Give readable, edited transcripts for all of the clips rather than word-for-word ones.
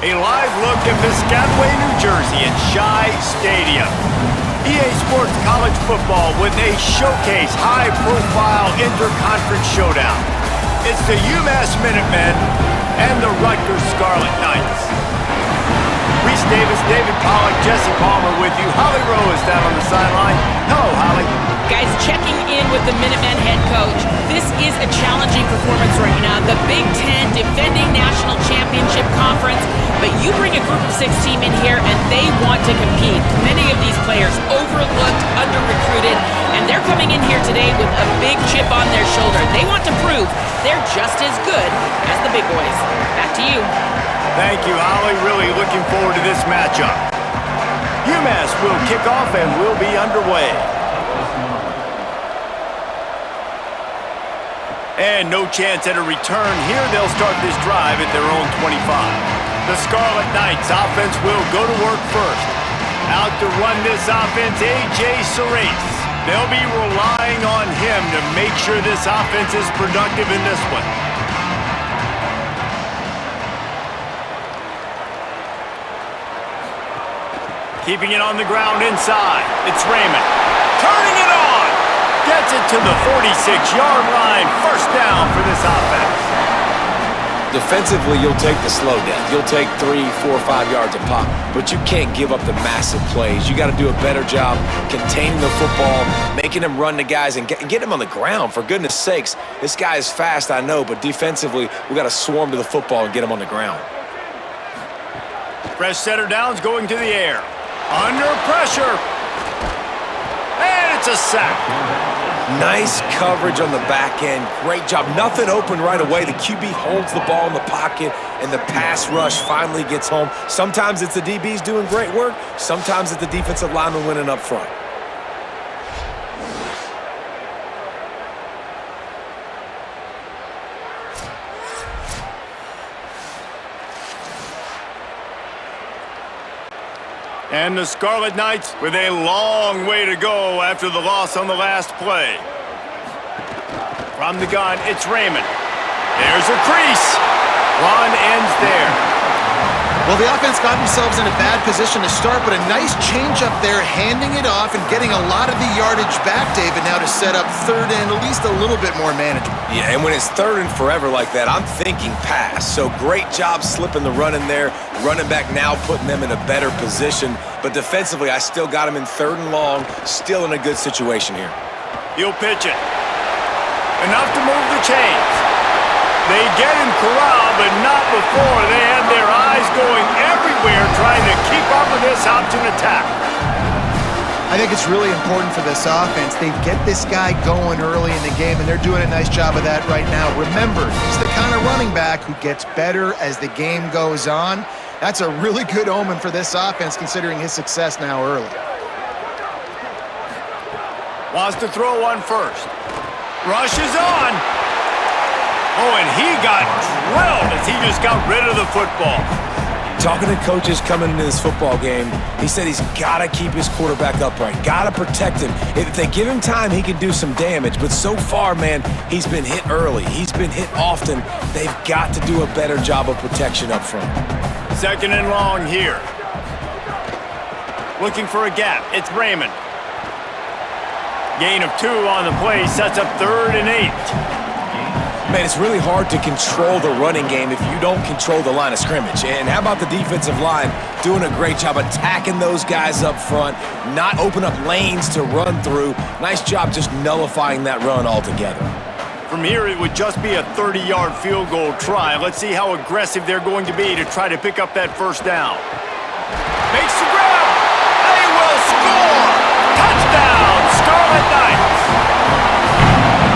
A live look at Piscataway, New Jersey at Shai Stadium. EA Sports College Football with a showcase high-profile inter-conference showdown. It's the Umass Minutemen and the Rutgers Scarlet Knights. Reese Davis, David Pollack, Jesse Palmer with you. Holly Rowe is down on the sideline. Hello, Holly. Guys, checking in with the Minutemen head coach. This is a challenging performance right now. The Big Ten defending national championship conference, but you bring a group of 6 team in here and they want to compete. Many of these players overlooked, under-recruited, and they're coming in here today with a big chip on their shoulder. They want to prove they're just as good as the big boys. Back to you. Thank you, Holly. Really looking forward to this matchup. UMass will kick off and will be underway. And no chance at a return here. They'll start this drive at their own 25. The Scarlet Knights offense will go to work first. Out to run this offense, A.J. Cerise. They'll be relying on him to make sure this offense is productive in this one. Keeping it on the ground inside. It's Raymond. Turning it on. Gets it to the 46-yard line. First down for this offense. Defensively, you'll take the slowdown. You'll take 3, 4, 5 yards a pop, but you can't give up the massive plays. You got to do a better job containing the football, making him run the guys, and get him on the ground, for goodness sakes. This guy is fast, I know, but defensively, we got to swarm to the football and get him on the ground. Fresh setter downs going to the air. Under pressure. And it's a sack. Nice coverage on the back end. Great job. Nothing open right away. The QB holds the ball in the pocket, and the pass rush finally gets home. Sometimes it's the DBs doing great work. Sometimes it's the defensive lineman winning up front. And the Scarlet Knights with a long way to go after the loss on the last play. From the gun, it's Raymond. There's a crease. Run ends there. Well, the offense got themselves in a bad position to start, but a nice change up there, handing it off and getting a lot of the yardage back, David, now to set up third and at least a little bit more manageable. Yeah, and when it's third and forever like that, I'm thinking pass. So great job slipping the run in there. Running back now putting them in a better position. But defensively, I still got him in third and long, still in a good situation here. He'll pitch it. Enough to move the chains. They get him corralled, but not before. They had their eyes going everywhere trying to keep up with this option attack. I think it's really important for this offense. They get this guy going early in the game, and they're doing a nice job of that right now. Remember, he's the kind of running back who gets better as the game goes on. That's a really good omen for this offense, considering his success now early. Wants to throw one first. Rush is on. Oh, and he got drilled as he just got rid of the football. Talking to coaches coming into this football game, he said he's got to keep his quarterback upright, got to protect him. If they give him time, he can do some damage. But so far, man, he's been hit early. He's been hit often. They've got to do a better job of protection up front. Second and long here. Looking for a gap. It's Raymond. Gain of 2 on the play sets up 3rd and 8. Man, it's really hard to control the running game if you don't control the line of scrimmage. And how about the defensive line doing a great job attacking those guys up front, not open up lanes to run through. Nice job just nullifying that run altogether. From here, it would just be a 30-yard field goal try. Let's see how aggressive they're going to be to try to pick up that first down. Makes the grab. They will score. Touchdown, Scarlet Knights.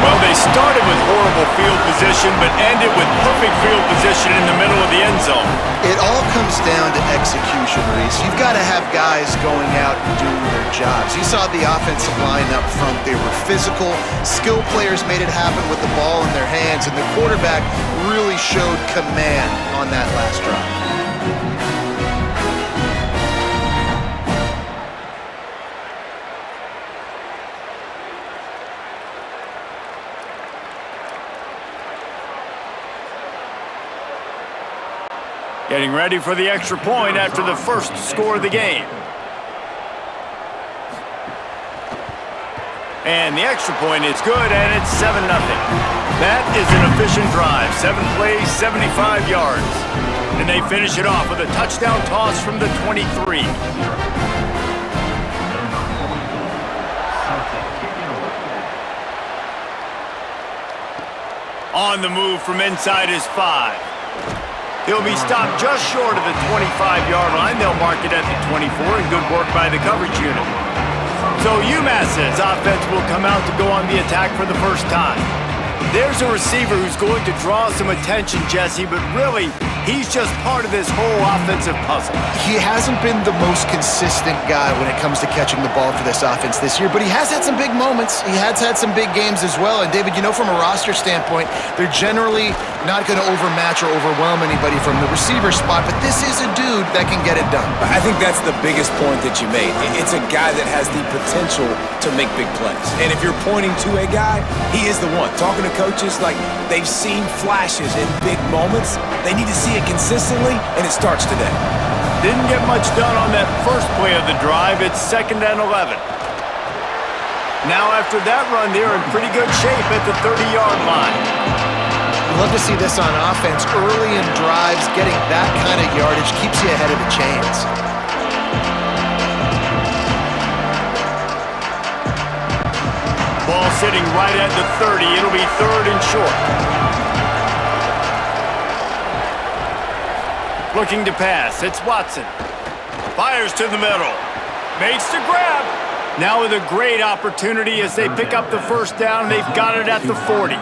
Well, they started with horrible field position, but ended with perfect field position in the middle of the end zone. It all comes down to execution, Reese. You've got to have guys going out and doing their jobs. You saw the offensive line up front. They were physical. Skill players made it happen with the ball in their hands, and the quarterback really showed command on that last drive. Getting ready for the extra point after the first score of the game. And the extra point is good, and it's 7-0. That is an efficient drive. 7 plays, 75 yards. And they finish it off with a touchdown toss from the 23. On the move from inside his 5. He'll be stopped just short of the 25-yard line. They'll mark it at the 24, and good work by the coverage unit. So Umass's offense will come out to go on the attack for the first time. There's a receiver who's going to draw some attention, Jesse, but really, he's just part of this whole offensive puzzle. He hasn't been the most consistent guy when it comes to catching the ball for this offense this year, but he has had some big moments. He has had some big games as well. And David, you know, from a roster standpoint, they're generally not going to overmatch or overwhelm anybody from the receiver spot, but this is a dude that can get it done. I think that's the biggest point that you made. It's a guy that has the potential to make big plays. And if you're pointing to a guy, he is the one. Talking to coaches, like, they've seen flashes in big moments. They need to see it consistently, and it starts today. Didn't get much done on that first play of the drive. It's 2nd and 11. Now after that run, they're in pretty good shape at the 30-yard line. I'd love to see this on offense. Early in drives, getting that kind of yardage keeps you ahead of the chains. Ball sitting right at the 30. It'll be 3rd and short. Looking to pass. It's Watson. Fires to the middle. Makes the grab. Now with a great opportunity as they pick up the first down. They've got it at the 40.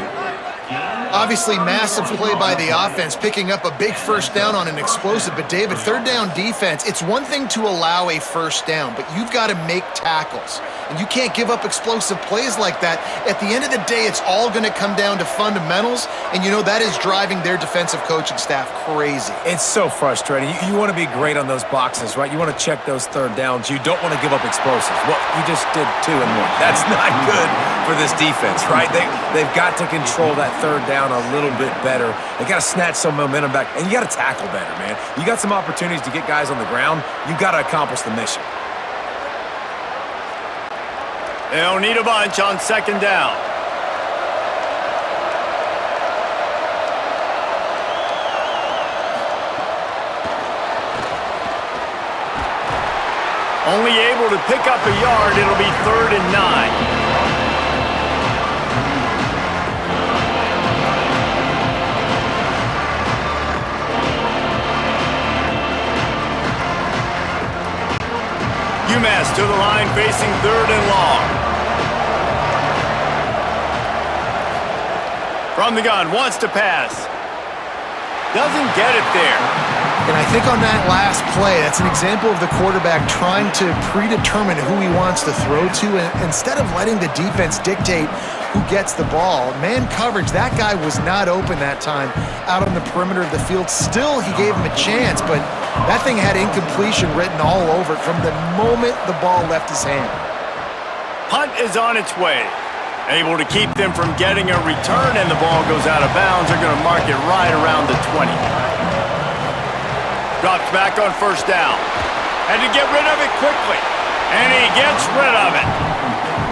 Obviously, massive play by the offense, picking up a big first down on an explosive. But, David, third down defense, it's one thing to allow a first down, but you've got to make tackles. And you can't give up explosive plays like that. At the end of the day, it's all going to come down to fundamentals, and you know that is driving their defensive coaching staff crazy. It's so frustrating. You want to be great on those boxes, right? You want to check those third downs. You don't want to give up explosives. Well, you just did 2 and 1. That's not good for this defense, right? They've got to control that third down a little bit better. They got to snatch some momentum back, and you got to tackle better, man. You got some opportunities to get guys on the ground. You got to accomplish the mission. They'll need a bunch on 2nd down. Only able to pick up a yard. It'll be 3rd and 9. Umass to the line, facing 3rd and long. From the gun, wants to pass. Doesn't get it there. And I think on that last play, that's an example of the quarterback trying to predetermine who he wants to throw to, and instead of letting the defense dictate who gets the ball. Man coverage, that guy was not open that time out on the perimeter of the field. Still, he gave him a chance, but that thing had incompletion written all over it from the moment the ball left his hand. Punt is on its way. Able to keep them from getting a return, and the ball goes out of bounds. They're going to mark it right around the 20. Drops back on 1st down. Had to get rid of it quickly, and he gets rid of it.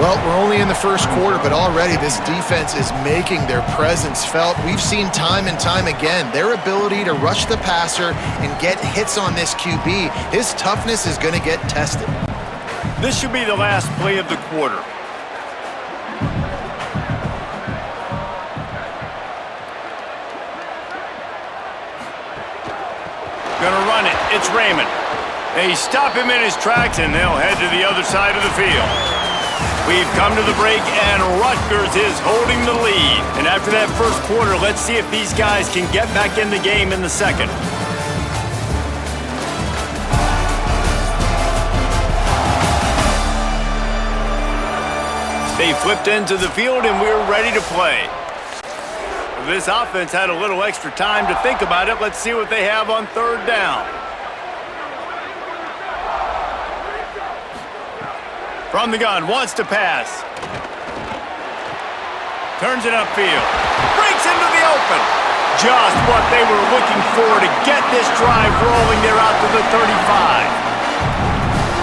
Well, we're only in the first quarter, but already this defense is making their presence felt. We've seen time and time again their ability to rush the passer and get hits on this QB. His toughness is going to get tested. This should be the last play of the quarter. Gonna run it. It's Raymond. They stop him in his tracks, and they'll head to the other side of the field. We've come to the break, and Rutgers is holding the lead. And after that first quarter, let's see if these guys can get back in the game in the second. They flipped into the field, and we're ready to play. This offense had a little extra time to think about it. Let's see what they have on 3rd down. From the gun, wants to pass. Turns it upfield. Breaks into the open. just what they were looking for to get this drive rolling there out to the 35.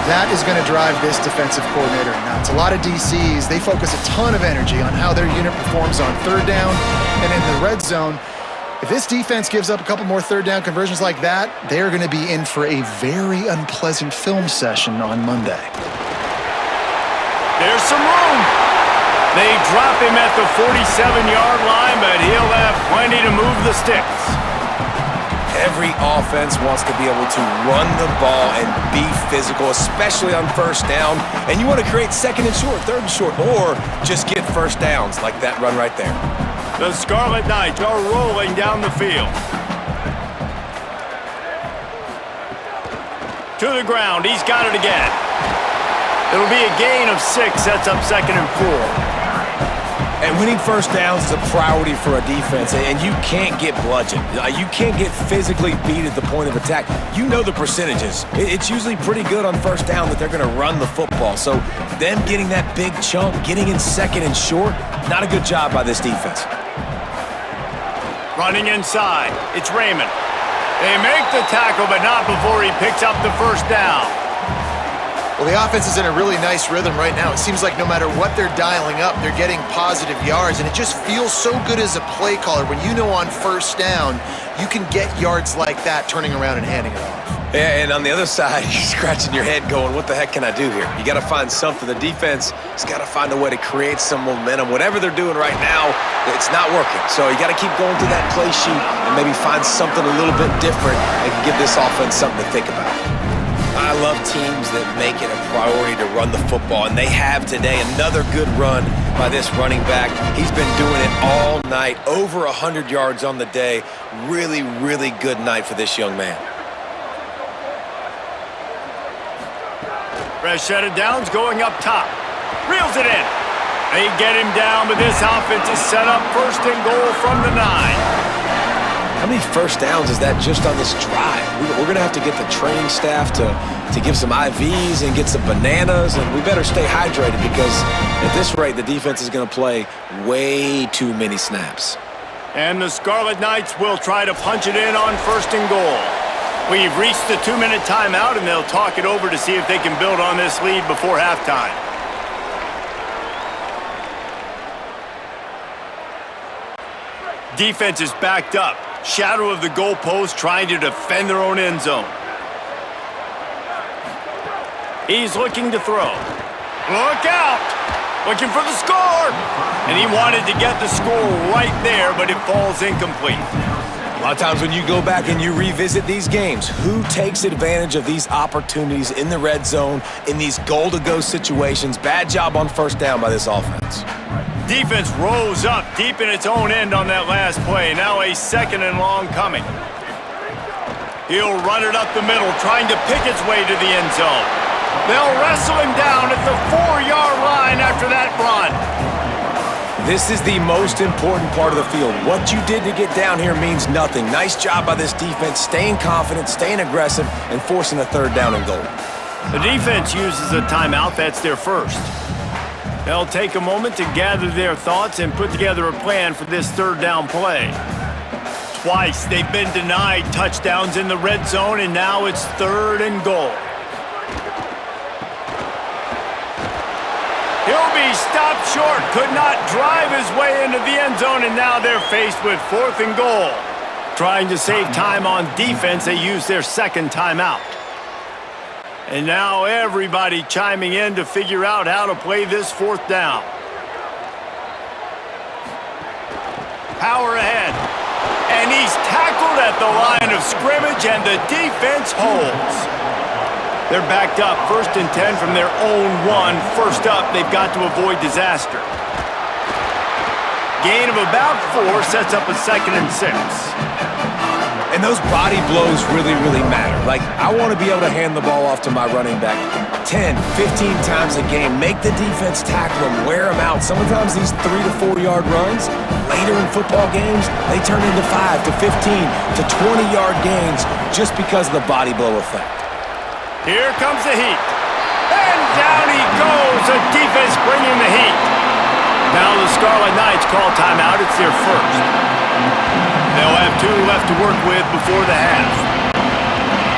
That is going to drive this defensive coordinator nuts. A lot of DCs, they focus a ton of energy on how their unit performs on third down and in the red zone. If this defense gives up a couple more third down conversions like that, they're going to be in for a very unpleasant film session on Monday. There's some room. They drop him at the 47-yard line, but he'll have plenty to move the sticks. Every offense wants to be able to run the ball and be physical, especially on first down. And you want to create second and short, third and short, or just get first downs like that run right there. The Scarlet Knights are rolling down the field. To the ground, he's got it again. It'll be a gain of 6, sets up 2nd and 4. And winning first downs is a priority for a defense, and you can't get bludgeoned. You can't get physically beat at the point of attack. You know the percentages. It's usually pretty good on first down that they're going to run the football. So them getting that big chunk, getting in second and short, not a good job by this defense. Running inside, it's Raymond. They make the tackle, but not before he picks up the first down. Well, the offense is in a really nice rhythm right now. It seems like no matter what they're dialing up, they're getting positive yards, and it just feels so good as a play caller when you know on first down you can get yards like that turning around and handing it off. Yeah, and on the other side, you're scratching your head going, what the heck can I do here? You got to find something. The defense has got to find a way to create some momentum. Whatever they're doing right now, it's not working. So you got to keep going through that play sheet and maybe find something a little bit different and give this offense something to think about. I love teams that make it a priority to run the football, and they have today. Another good run by this running back. He's been doing it all night, over 100 yards on the day. Really, really good night for this young man. Fresh set of downs going up top. Reels it in. They get him down, but this offense is set up 1st and goal from the 9. How many first downs is that just on this drive? We're going to have to get the training staff to give some IVs and get some bananas, and we better stay hydrated because at this rate, the defense is going to play way too many snaps. And the Scarlet Knights will try to punch it in on 1st and goal. We've reached the 2-minute timeout, and they'll talk it over to see if they can build on this lead before halftime. Defense is backed up. Shadow of the goalpost trying to defend their own end zone. He's looking to throw. Look out! Looking for the score! And he wanted to get the score right there, but it falls incomplete. A lot of times when you go back and you revisit these games, who takes advantage of these opportunities in the red zone, in these goal-to-go situations? Bad job on first down by this offense. Defense rose up deep in its own end on that last play. Now a 2nd and long coming. He'll run it up the middle, trying to pick its way to the end zone. They'll wrestle him down at the 4-yard line after that run. This is the most important part of the field. What you did to get down here means nothing. Nice job by this defense, staying confident, staying aggressive, and forcing a 3rd down and goal. The defense uses a timeout. That's their first. They'll take a moment to gather their thoughts and put together a plan for this 3rd down play. Twice they've been denied touchdowns in the red zone, and now it's 3rd and goal. He'll be stopped short, could not drive his way into the end zone, and now they're faced with 4th and goal. Trying to save time on defense, they use their 2nd timeout. And now everybody chiming in to figure out how to play this 4th down. Power ahead. And he's tackled at the line of scrimmage, and the defense holds. They're backed up 1st and 10 from their own 1. First up, they've got to avoid disaster. Gain of about 4 sets up a 2nd and 6. And those body blows really, really matter. Like, I want to be able to hand the ball off to my running back 10, 15 times a game. Make the defense tackle them, wear them out. Sometimes these 3 to 4 yard runs, later in football games, they turn into 5 to 15 to 20 yard gains just because of the body blow effect. Here comes the heat. And down he goes. The defense bringing the heat. Now the Scarlet Knights call timeout. It's their first. They'll have 2 left to work with before the half.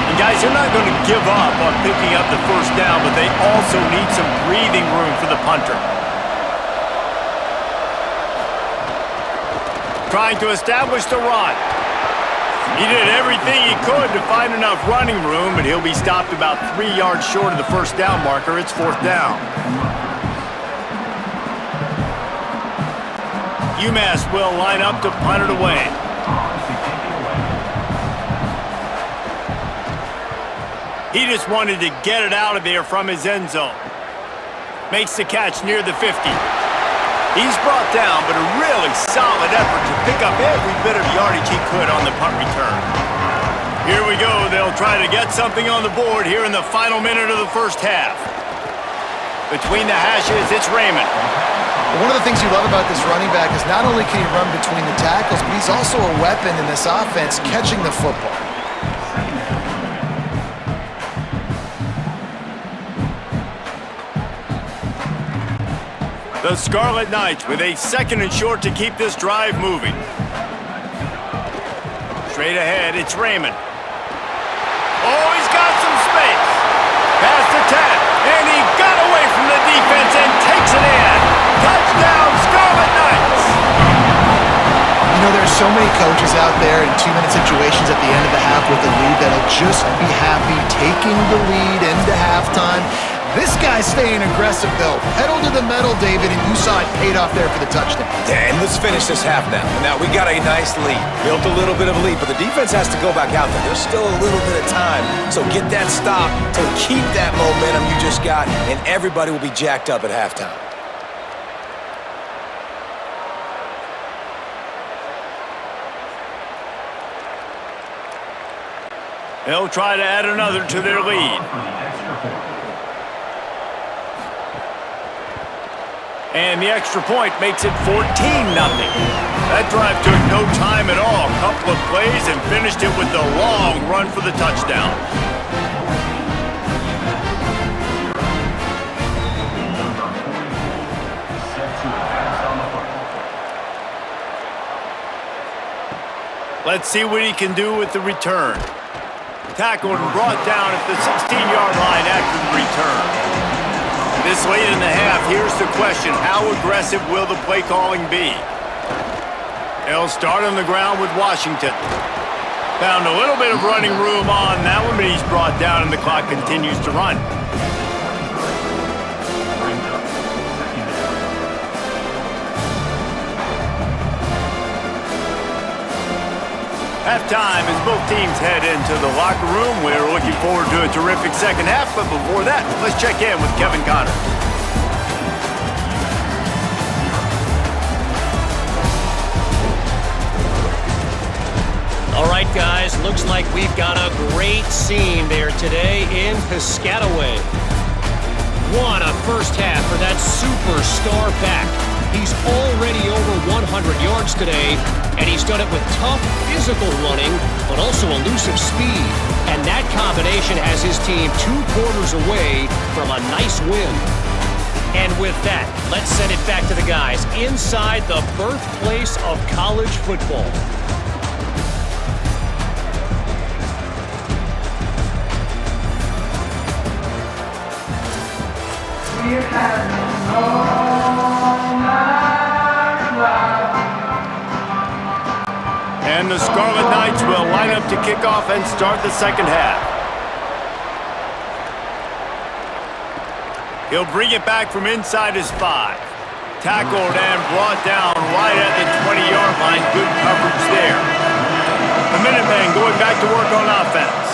And guys, they're not going to give up on picking up the first down, but they also need some breathing room for the punter. Trying to establish the run. He did everything he could to find enough running room, but he'll be stopped about 3 yards short of the first down marker. It's 4th down. Umass will line up to punt it away. He just wanted to get it out of there from his end zone. Makes the catch near the 50. He's brought down, but a really solid effort to pick up every bit of yardage he could on the punt return. Here we go. They'll try to get something on the board here in the final minute of the first half. Between the hashes, it's Raymond. One of the things you love about this running back is not only can he run between the tackles, but he's also a weapon in this offense catching the football. The Scarlet Knights with a 2nd and short to keep this drive moving. Straight ahead, it's Raymond. Oh, he's got some space. Past the 10, and he got away from the defense and takes it in. Touchdown, Scarlet Knights! You know, there's so many coaches out there in 2-minute situations at the end of the half with the lead that'll just be happy taking the lead into halftime. This guy's staying aggressive, though. Pedal to the metal, David, and you saw it paid off there for the touchdown. And let's finish this half now. Now, we got a nice lead. Built a little bit of a lead, but the defense has to go back out there. There's still a little bit of time. So get that stop to keep that momentum you just got, and everybody will be jacked up at halftime. They'll try to add another to their lead. And the extra point makes it 14-0. That drive took no time at all. A couple of plays and finished it with a long run for the touchdown. Let's see what he can do with the return. Tackled and brought down at the 16-yard line after the return. This late in the half, here's the question. How aggressive will the play calling be? They'll start on the ground with Washington. Found a little bit of running room on that one, but he's brought down and the clock continues to run. Halftime as both teams head into the locker room. We're looking forward to a terrific second half, but before that, let's check in with Kevin Connors. All right, guys, looks like we've got a great scene there today in Piscataway. What a first half for that superstar back. He's already over 100 yards today, and he's done it with tough physical running, but also elusive speed. And that combination has his team 2 quarters away from a nice win. And with that, let's send it back to the guys inside the birthplace of college football. And the Scarlet Knights will line up to kick off and start the second half. He'll bring it back from inside his 5. Tackled and brought down right at the 20-yard line. Good coverage there. The Minutemen going back to work on offense.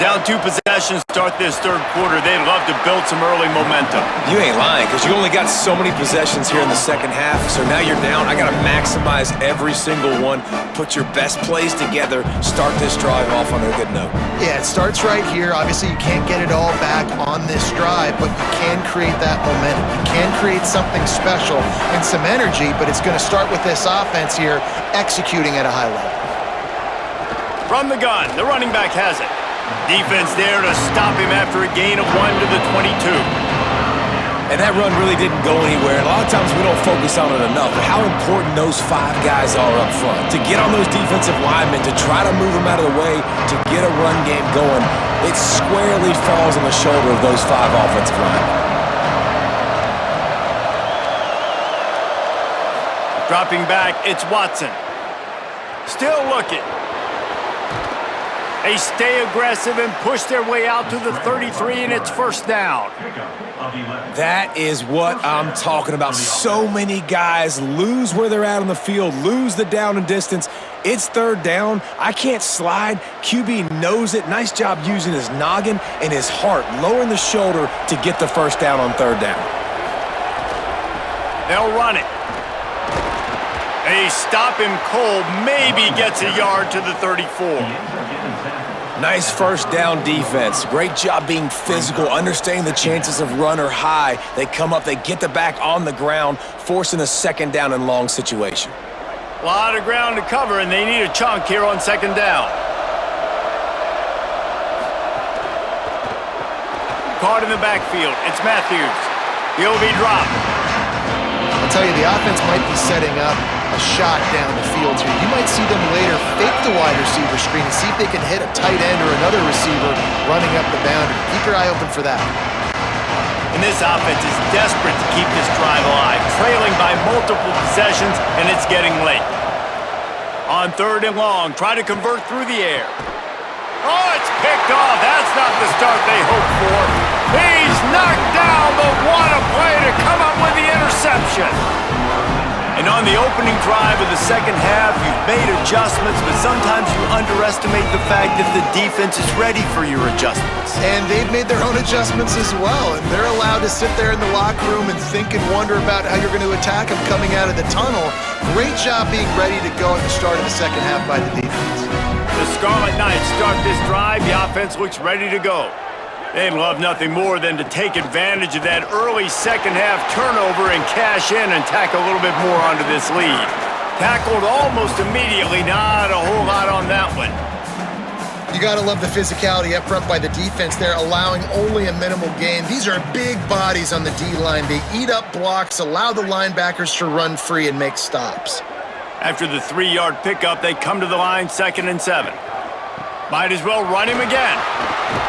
Down 2 possessions to start this third quarter. They'd love to build some early momentum. You ain't lying, because you only got so many possessions here in the second half, so now you're down. I got to maximize every single one, put your best plays together, start this drive off on a good note. Yeah, it starts right here. Obviously, you can't get it all back on this drive, but you can create that momentum. You can create something special and some energy, but it's going to start with this offense here executing at a high level. From the gun, the running back has it. Defense there to stop him after a gain of 1 to the 22. And that run really didn't go anywhere. And a lot of times we don't focus on it enough, but how important those 5 guys are up front. To get on those defensive linemen, to try to move them out of the way, to get a run game going, it squarely falls on the shoulder of those 5 offensive linemen. Dropping back, it's Watson. Still looking. They stay aggressive and push their way out to the 33, and it's first down. That is what I'm talking about. So many guys lose where they're at on the field, lose the down and distance. It's third down. I can't slide. QB knows it. Nice job using his noggin and his heart, lowering the shoulder to get the first down on third down. They'll run it. They stop him cold, maybe gets a yard to the 34. Nice first down defense. Great job being physical, understanding the chances of run are high. They come up, they get the back on the ground, forcing a second down and long situation. A lot of ground to cover, and they need a chunk here on second down. Caught in the backfield. It's Matthews. He'll be dropped. I'll tell you, the offense might be setting up a shot down the field here. You might see them later fake the wide receiver screen and see if they can hit a tight end or another receiver running up the boundary. Keep your eye open for that. And this offense is desperate to keep this drive alive, trailing by multiple possessions, and it's getting late. On third and long, try to convert through the air. Oh, it's picked off. That's not the start they hoped for. He's knocked down, but what a play to come up with the interception. And on the opening drive of the second half, you've made adjustments, but sometimes you underestimate the fact that the defense is ready for your adjustments. And they've made their own adjustments as well, and they're allowed to sit there in the locker room and think and wonder about how you're going to attack them coming out of the tunnel. Great job being ready to go at the start of the second half by the defense. The Scarlet Knights start this drive. The offense looks ready to go. They'd love nothing more than to take advantage of that early second-half turnover and cash in and tack a little bit more onto this lead. Tackled almost immediately, not a whole lot on that one. You got to love the physicality up front by the defense. They're allowing only a minimal gain. These are big bodies on the D-line. They eat up blocks, allow the linebackers to run free and make stops. After the 3-yard pickup, they come to the line 2nd and 7. Might as well run him again.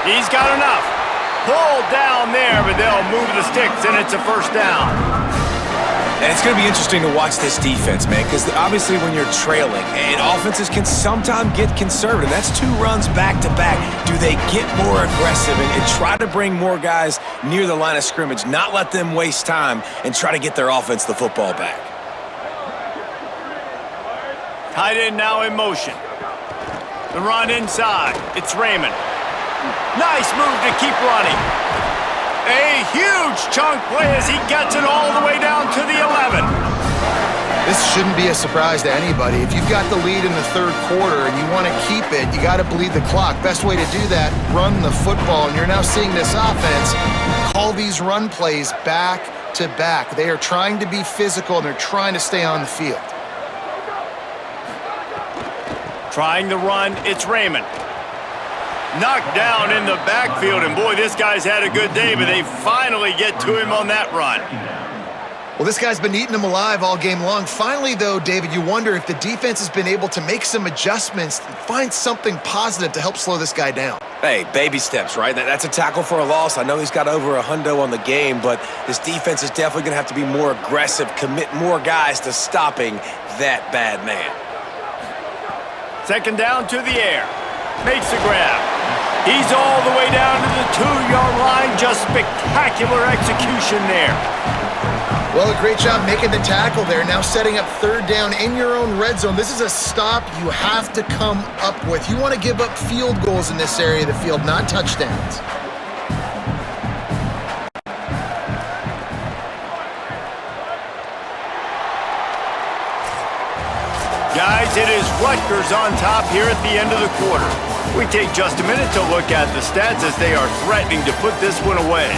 He's got enough. Pulled down there, but they'll move the sticks, and it's a first down. And it's going to be interesting to watch this defense, man, because obviously when you're trailing, and offenses can sometimes get conservative. That's 2 runs back-to-back. Do they get more aggressive and try to bring more guys near the line of scrimmage, not let them waste time, and try to get their offense the football back? Tight end now in motion. The run inside. It's Raymond. Nice move to keep running. A huge chunk play as he gets it all the way down to the 11. This shouldn't be a surprise to anybody. If you've got the lead in the third quarter and you want to keep it, you got to bleed the clock. Best way to do that, run the football. And you're now seeing this offense call these run plays back to back. They are trying to be physical and they're trying to stay on the field. Trying the run, it's Raymond. Knocked down in the backfield, and boy, this guy's had a good day, but they finally get to him on that run. Well, this guy's been eating them alive all game long. Finally, though, David, you wonder if the defense has been able to make some adjustments and find something positive to help slow this guy down. Hey, baby steps, right? That's a tackle for a loss. I know he's got over $100 on the game, but this defense is definitely going to have to be more aggressive, commit more guys to stopping that bad man. Second down to the air. Makes the grab. He's all the way down to the 2-yard line. Just spectacular execution there. Well, a great job making the tackle there. Now setting up third down in your own red zone. This is a stop you have to come up with. You want to give up field goals in this area of the field, not touchdowns. Guys, it is Rutgers on top here at the end of the quarter. We take just a minute to look at the stats as they are threatening to put this one away.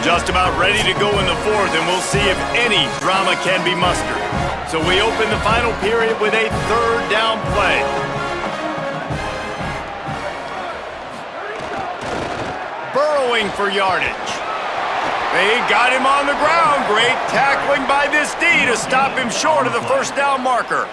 Just about ready to go in the fourth, and we'll see if any drama can be mustered. So we open the final period with a third down play. going for yardage. They got him on the ground. Great tackling by this D to stop him short of the first down marker.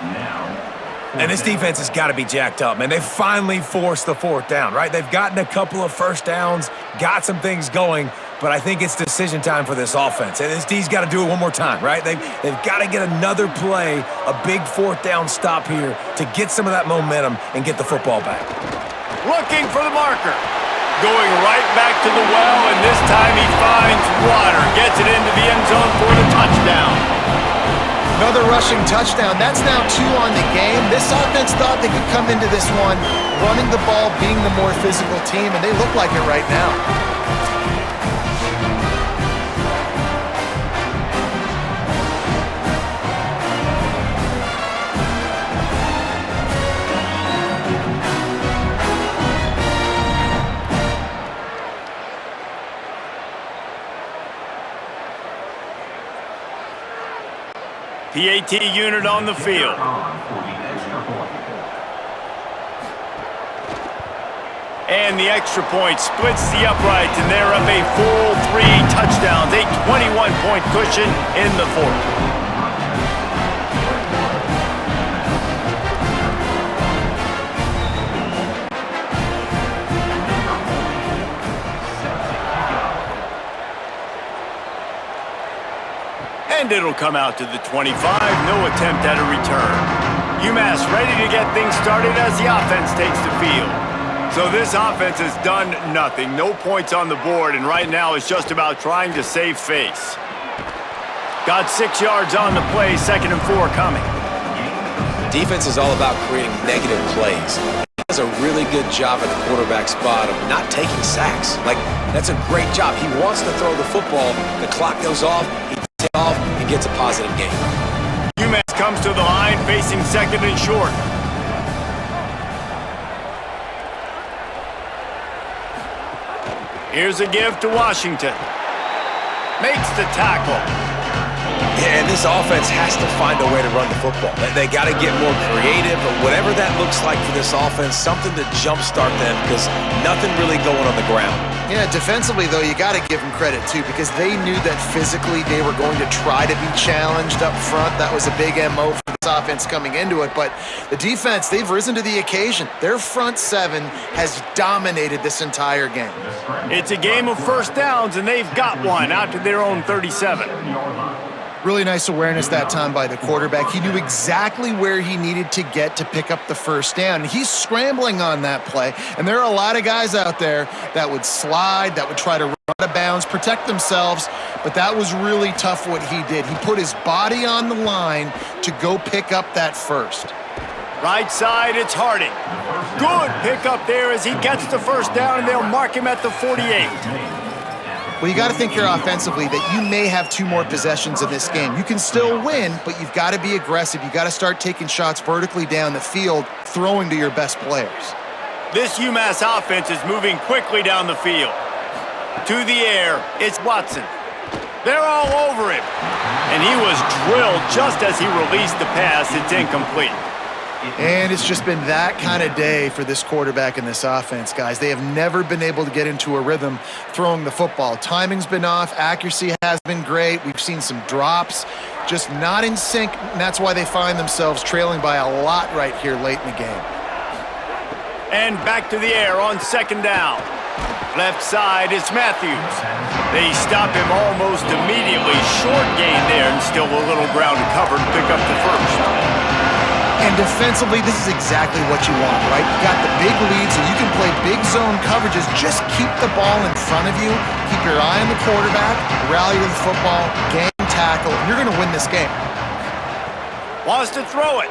And this defense has got to be jacked up, man. They finally forced the fourth down, right? They've gotten a couple of first downs, got some things going, but I think it's decision time for this offense. And this D's got to do it one more time, right? They've got to get another play, a big fourth down stop here to get some of that momentum and get the football back. Looking for the marker. Going right back to the well, and this time he finds water. Gets it into the end zone for the touchdown. Another rushing touchdown. That's now 2 on the game. This offense thought they could come into this one running the ball, being the more physical team, and they look like it right now. PAT unit on the field. And the extra point splits the uprights, and they're up a full 3 touchdowns, a 21-point cushion in the fourth. And it'll come out to the 25, no attempt at a return. Umass ready to get things started as the offense takes the field. So this offense has done nothing, no points on the board, and right now it's just about trying to save face. Got 6 yards on the play, 2nd and 4 coming. Defense is all about creating negative plays. He does a really good job at the quarterback spot of not taking sacks. Like, that's a great job. He wants to throw the football, the clock goes off, he takes it off, and gets a positive gain. Umass comes to the line, facing 2nd and short. Here's a give to Washington. Makes the tackle. Yeah, and this offense has to find a way to run the football. They got to get more creative, but whatever that looks like for this offense, something to jumpstart them, because nothing really going on the ground. Yeah, defensively, though, you got to give them credit, too, because they knew that physically they were going to try to be challenged up front. That was a big MO for this offense coming into it. But the defense, they've risen to the occasion. Their front 7 has dominated this entire game. It's a game of first downs, and they've got one out to their own 37. Really nice awareness that time by the quarterback. He knew exactly where he needed to get to pick up the first down. He's scrambling on that play, and there are a lot of guys out there that would slide, that would try to run out of bounds, protect themselves, but that was really tough what he did. He put his body on the line to go pick up that first. Right side, it's Harding. Good pickup there as he gets the first down, and they'll mark him at the 48. Well, you got to think here offensively that you may have 2 more possessions in this game. You can still win, but you've got to be aggressive. You've got to start taking shots vertically down the field, throwing to your best players. This UMass offense is moving quickly down the field. To the air, it's Watson. They're all over him. And he was drilled just as he released the pass. It's incomplete. And it's just been that kind of day for this quarterback and this offense, guys. They have never been able to get into a rhythm throwing the football. Timing's been off. Accuracy has been great. We've seen some drops, just not in sync, and that's why they find themselves trailing by a lot right here late in the game. And back to the air on 2nd down. Left side, it's Matthews. They stop him almost immediately. Short gain there, and still a little ground to cover to pick up the first. And defensively, this is exactly what you want, right? You got the big lead, so you can play big zone coverages. Just keep the ball in front of you. Keep your eye on the quarterback. Rally to the football. Game tackle. And you're going to win this game. Wants to throw it.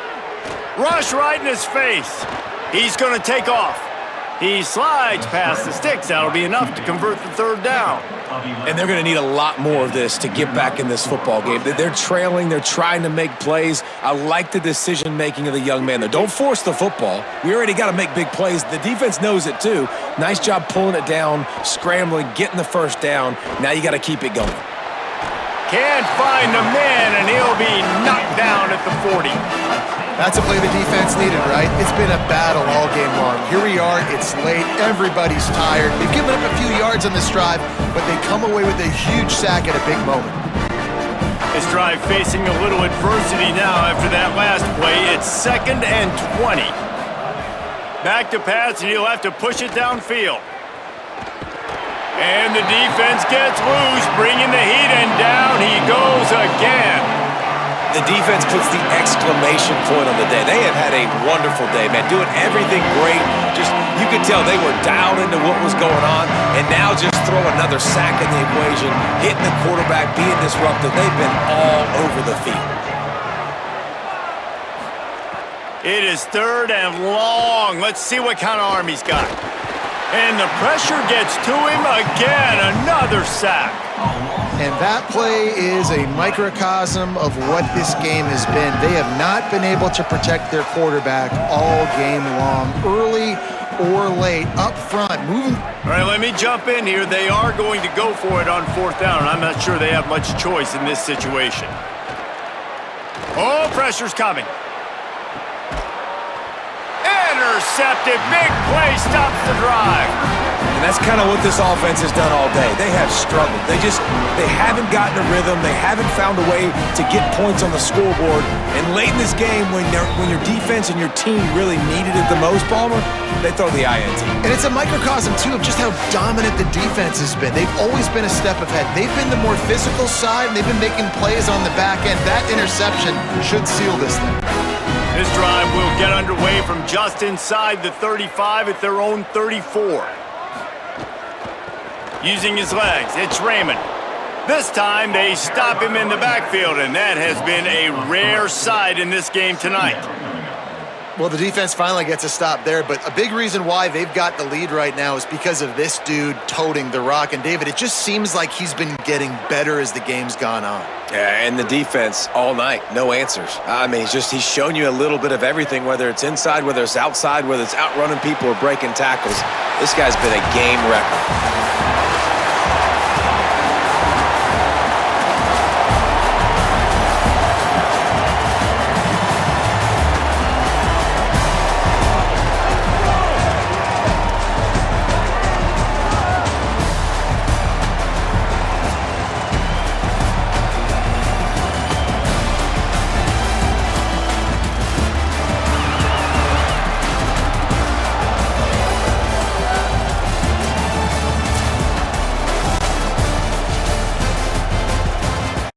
Rush right in his face. He's going to take off. He slides past the sticks. That'll be enough to convert the 3rd down. And they're going to need a lot more of this to get back in this football game. They're trailing. They're trying to make plays. I like the decision-making of the young man, though. Don't force the football. We already got to make big plays. The defense knows it, too. Nice job pulling it down, scrambling, getting the first down. Now you got to keep it going. Can't find the man, and he'll be knocked down at the 40. That's a play the defense needed, right? It's been a battle all game long. Here we are, it's late, everybody's tired. They've given up a few yards on this drive, but they come away with a huge sack at a big moment. This drive facing a little adversity now after that last play. It's 2nd and 20. Back to pass, and he'll have to push it downfield. And the defense gets loose, bringing the heat, and down he goes again. The defense puts the exclamation point on the day. They have had a wonderful day, man, doing everything great. Just, you could tell they were dialed into what was going on, and now just throw another sack in the equation, hitting the quarterback, being disruptive. They've been all over the field. It is 3rd and long. Let's see what kind of arm he's got. And the pressure gets to him again. Another sack. And that play is a microcosm of what this game has been. They have not been able to protect their quarterback all game long, early or late, up front, moving. All right, let me jump in here. They are going to go for it on 4th down, and I'm not sure they have much choice in this situation. Oh, pressure's coming. Intercepted. Big play stops the drive. And that's kind of what this offense has done all day. They have struggled. They haven't gotten a rhythm. They haven't found a way to get points on the scoreboard. And late in this game, when your defense and your team really needed it the most, Palmer, they throw the INT. And it's a microcosm, too, of just how dominant the defense has been. They've always been a step ahead. They've been the more physical side, and they've been making plays on the back end. That interception should seal this thing. This drive will get underway from just inside the 35 at their own 34. Using his legs, it's Raymond. This time they stop him in the backfield, and that has been a rare sight in this game tonight. Well, the defense finally gets a stop there, but a big reason why they've got the lead right now is because of this dude toting the rock. And David, it just seems like he's been getting better as the game's gone on. Yeah, and the defense all night, no answers. I mean, he's shown you a little bit of everything, whether it's inside, whether it's outside, whether it's outrunning people or breaking tackles. This guy's been a game wrecker.